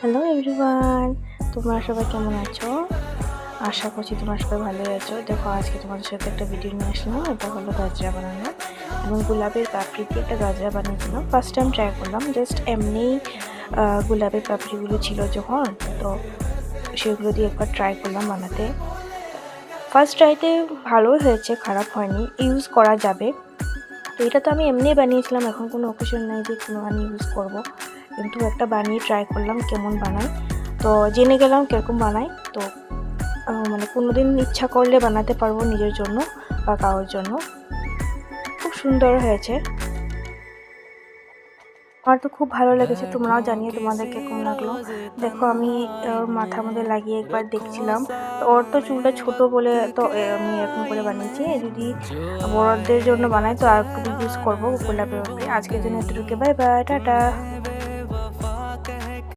Hello everyone, তোমরা সবাই কেমন আছো? আশা করছি তোমরা সবাই ভালোই আছো। দেখো আজকে তোমাদের সাথে একটা ভিডিও নিয়ে আসলাম। এটা হলো গাজরা বানানো এবং গোলাপের পাপড়ি দিয়ে একটা গাজরা বানিয়েছিলাম। ফার্স্ট টাইম ট্রাই করলাম, জাস্ট এমনি গোলাপের পাপড়িগুলো ছিল যখন, তো সেগুলো দিয়ে একবার ট্রাই করলাম বানাতে। ফার্স্ট ট্রাইতে ভালোই হয়েছে, খারাপ হয়নি, ইউজ করা যাবে। তো এটা তো আমি এমনি বানিয়েছিলাম, এখন কোনো অকেশন নাই যে কোনো আমি ইউজ করব, কিন্তু একটা বানিয়ে ট্রাই করলাম কেমন বানাই। তো জেনে গেলাম কীরকম বানাই। তো মানে কোনো দিন ইচ্ছা করলে বানাতে পারবো নিজের জন্য বা কারোর জন্য। খুব সুন্দর হয়েছে, আমার তো খুব ভালো লেগেছে। তোমরাও জানিয়ে তোমাদেরকে কেমন লাগলো। দেখো আমি ওর মাথার মধ্যে লাগিয়ে একবার দেখছিলাম, তো ওর তো চুলটা ছোট বলে তো আমি এরকম করে বানিয়েছি। যদি বড়দের জন্য বানাই তো আর একটু ইউজ করবো গোলাপের। আজকের জন্য এতটুকু, বাই বাই, টাটা।